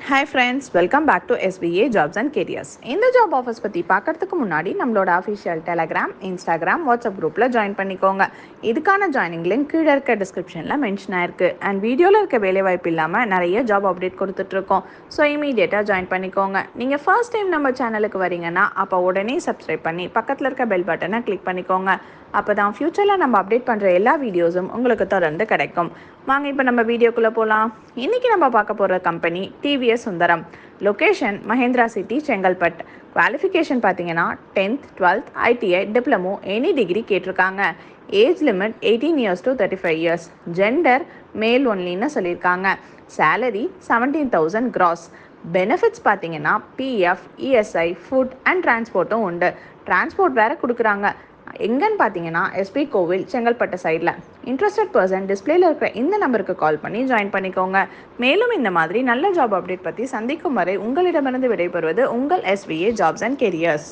Hi friends, welcome back to SBA jobs and careers. இந்த job offers பற்றி பார்க்கறதுக்கு முன்னாடி நம்மளோட அஃபிஷியல் டெலகிராம், இன்ஸ்டாகிராம், வாட்ஸ்அப் குரூப்பில் ஜாயின் பண்ணிக்கோங்க. இதுக்கான ஜாயினிங் லிங்க் கீழே இருக்க டிஸ்கிரிப்ஷனில் மென்ஷன் ஆயிருக்கு. அண்ட் வீடியோவில் இருக்க வேலைவாய்ப்பு இல்லாமல் நிறைய ஜாப் அப்டேட் கொடுத்துட்ருக்கோம். ஸோ இமீடியட்டாக ஜாயின் பண்ணிக்கோங்க. நீங்கள் ஃபர்ஸ்ட் டைம் நம்ம சேனலுக்கு வரீங்கன்னா அப்போ உடனே சப்ஸ்கிரைப் பண்ணி பக்கத்தில் இருக்க பெல் பட்டனை கிளிக் பண்ணிக்கோங்க. அப்போ தான் ஃப்யூச்சரில் நம்ம அப்டேட் பண்ணுற எல்லா வீடியோஸும் உங்களுக்கு தொடர்ந்து கிடைக்கும். வாங்க இப்போ நம்ம வீடியோக்குள்ளே போகலாம். இன்றைக்கி நம்ம பார்க்க போகிற company TVS Sundaram. Location Mahindra city, Chengalpattu. Qualification பார்த்தீங்கன்னா 10th, 12th, ITI, diploma, any degree கேட்டிருக்காங்க. Age limit 18 years to 35 years. Gender male ஒன்லின்னு சொல்லியிருக்காங்க. Salary 17,000 gross. பெனிஃபிட்ஸ் பார்த்தீங்கன்னா PF, ESI, ஃபுட் அண்ட் டிரான்ஸ்போர்ட்டும் உண்டு. டிரான்ஸ்போர்ட் வேறு கொடுக்குறாங்க. எங்கன்னு பார்த்தீங்கன்னா SP கோவில், செங்கல்பட்டு சைடில். இன்ட்ரெஸ்டட் பர்சன் டிஸ்பிளேல இருக்கிற இந்த நம்பருக்கு கால் பண்ணி ஜாயின் பண்ணிக்கோங்க. மேலும் இந்த மாதிரி நல்ல ஜாப் அப்டேட் பற்றி சந்திக்கும் வரை உங்களிடமிருந்து விடைபெறுவது உங்கள் SBA ஜாப்ஸ் அண்ட் கேரியர்ஸ்.